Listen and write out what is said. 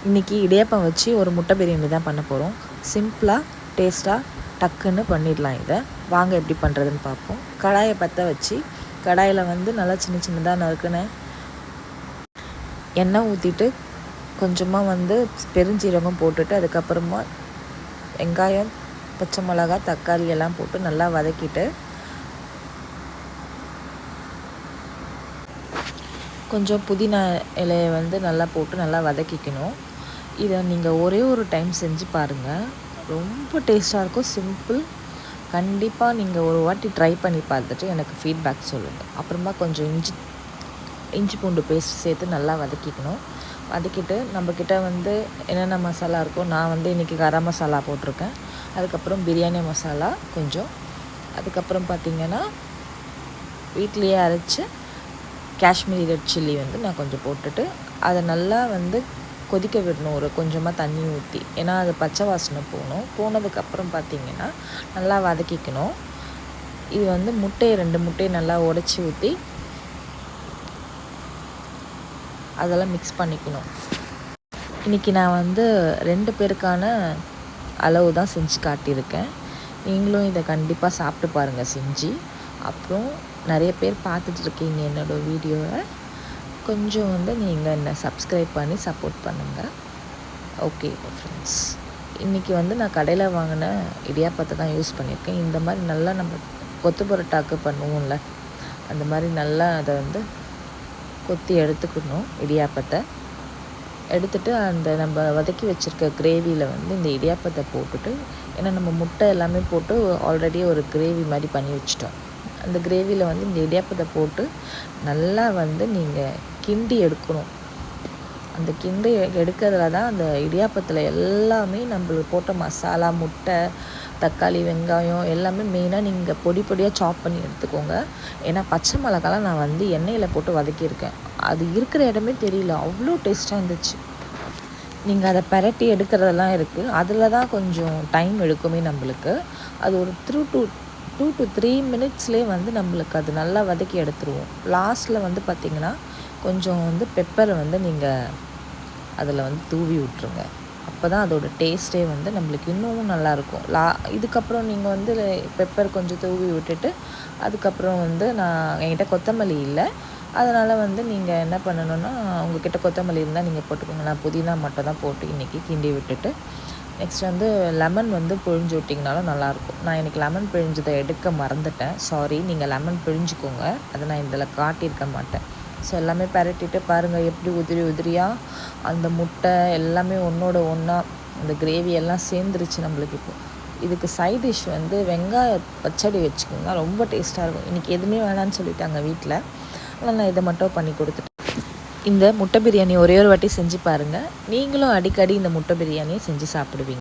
இன்றைக்கி இடியாப்பம் வச்சு ஒரு முட்டை பிரியாணி தான் பண்ண போகிறோம். சிம்பிளாக டேஸ்ட்டாக டக்குன்னு பண்ணிடலாம். இதை வாங்க எப்படி பண்ணுறதுன்னு பார்ப்போம். கடாயை பற்ற வச்சு கடாயில் நல்லா சின்ன சின்னதாக நறுக்குன எண்ணெய் ஊற்றிட்டு கொஞ்சமாக பெருஞ்சீரகம் போட்டுட்டு அதுக்கப்புறமா வெங்காயம், பச்சை மிளகா, தக்காளி எல்லாம் போட்டு நல்லா வதக்கிட்டு கொஞ்சம் புதினா இலையை நல்லா போட்டு நல்லா வதக்கிக்கணும். இதை நீங்கள் ஒரே ஒரு டைம் செஞ்சு பாருங்கள், ரொம்ப டேஸ்ட்டாக இருக்கும். சிம்பிள். கண்டிப்பாக நீங்கள் ஒரு வாட்டி ட்ரை பண்ணி பார்த்துட்டு எனக்கு ஃபீட்பேக் சொல்லுங்கள். அப்புறமா கொஞ்சம் இஞ்சி பூண்டு பேஸ்ட் சேர்த்து நல்லா வதக்கிக்கணும். வதக்கிட்டு நம்மக்கிட்ட என்னென்ன மசாலா இருக்கோ, நான் இன்றைக்கி கரம் மசாலா போட்டிருக்கேன். அதுக்கப்புறம் பிரியாணி மசாலா கொஞ்சம், அதுக்கப்புறம் பார்த்திங்கன்னா வீட்லேயே அரைச்ச காஷ்மீரி ரெட் சில்லி நான் கொஞ்சம் போட்டுட்டு அதை நல்லா கொதிக்க விடணும். ஒரு கொஞ்சமாக தண்ணி ஊற்றி, ஏன்னா அது பச்சை வாசனை போகணும். போனதுக்கப்புறம் பார்த்திங்கன்னா நல்லா வதக்கிக்கணும். இது முட்டையை 2 முட்டையை நல்லா உடச்சி ஊற்றி அதெல்லாம் மிக்ஸ் பண்ணிக்கணும். இன்றைக்கி நான் 2 பேருக்கான அளவு தான் செஞ்சு காட்டியிருக்கேன். நீங்களும் இதை கண்டிப்பாக சாப்பிட்டு பாருங்கள் செஞ்சு. அப்புறம் நிறைய பேர் பார்த்துட்ருக்கீங்க என்னோடய வீடியோவை. கொஞ்சம் நீங்கள் என்ன சப்ஸ்கிரைப் பண்ணி சப்போர்ட் பண்ணுங்கள். ஓகே ஃப்ரெண்ட்ஸ், இன்றைக்கி நான் கடையில் வாங்கின இடியாப்பத்தை தான் யூஸ் பண்ணியிருக்கேன். இந்த மாதிரி நல்லா நம்ம கொத்து பரோட்டாக்கு பண்ணுவோம்ல, அந்த மாதிரி நல்லா அதை கொத்தி எடுத்துக்கணும். இடியாப்பத்தை எடுத்துகிட்டு அந்த நம்ம வதக்கி வச்சுருக்க கிரேவியில் இந்த இடியாப்பத்தை போட்டுட்டு, ஏன்னா நம்ம முட்டை எல்லாமே போட்டு ஆல்ரெடி ஒரு கிரேவி மாதிரி பண்ணி வச்சிட்டோம். அந்த கிரேவியில் இந்த இடியாப்பத்தை போட்டு நல்லா நீங்கள் கிண்டி எடுக்கணும். அந்த கிண்டி எடுக்கிறதுல தான் அந்த இடியாப்பத்தில் எல்லாமே நம்மளுக்கு போட்ட மசாலா, முட்டை, தக்காளி, வெங்காயம் எல்லாமே மெயினாக நீங்கள் பொடி பொடியாக சாப் பண்ணி எடுத்துக்கோங்க. ஏன்னா பச்சை மிளகாலாம் நான் எண்ணெயில் போட்டு வதக்கியிருக்கேன். அது இருக்கிற இடமே தெரியல, அவ்வளோ டேஸ்ட்டாக இருந்துச்சு. நீங்கள் அதை பரட்டி எடுக்கிறதெல்லாம் இருக்குது, அதில் தான் கொஞ்சம் டைம் எடுக்குமே நம்மளுக்கு. அது ஒரு 2 to 3 மினிட்ஸ்லேயே நம்மளுக்கு அது நல்லா வதக்கி எடுத்துருவோம். லாஸ்ட்டில் பார்த்திங்கன்னா கொஞ்சம் பெப்பரை நீங்கள் அதில் தூவி விட்ருங்க. அப்போ தான் அதோடய டேஸ்ட்டே நம்மளுக்கு இன்னமும் நல்லாயிருக்கும். இதுக்கப்புறம் நீங்கள் பெப்பர் கொஞ்சம் தூவி விட்டுட்டு அதுக்கப்புறம் நான் என்கிட்ட கொத்தமல்லி இல்லை, அதனால் நீங்கள் என்ன பண்ணணுன்னா, உங்கள்கிட்ட கொத்தமல்லி இருந்தால் நீங்கள் போட்டுக்கோங்க. நான் புதினா மட்டும் தான் போட்டு இன்றைக்கி கிண்டி விட்டுட்டு நெக்ஸ்ட் லெமன் பிழிஞ்சு விட்டிங்கனாலும் நல்லாயிருக்கும். நான் இன்றைக்கி லெமன் பிழிஞ்சதை எடுக்க மறந்துட்டேன், சாரி. நீங்கள் லெமன் பிழிஞ்சுக்கோங்க, அதை நான் இதில் காட்டியிருக்க மாட்டேன். ஸோ எல்லாமே பரட்டிட்டு பாருங்கள் எப்படி உதிரியாக அந்த முட்டை எல்லாமே ஒன்றோட ஒன்றா அந்த கிரேவி எல்லாம் சேர்ந்துருச்சு நம்மளுக்கு. இப்போ இதுக்கு சைட் டிஷ் வெங்காய பச்சடி வச்சுக்கோங்க, ரொம்ப டேஸ்ட்டாக இருக்கும். இன்றைக்கி எதுவுமே வேணான்னு சொல்லிட்டாங்க வீட்டில், ஆனால் நான் இதை மட்டும் பண்ணி கொடுத்துட்டேன். இந்த முட்டை பிரியாணி ஒரே ஒரு வாட்டி செஞ்சு பாருங்கள். நீங்களும் அடிக்கடி இந்த முட்டை பிரியாணியை செஞ்சு சாப்பிடுவீங்க.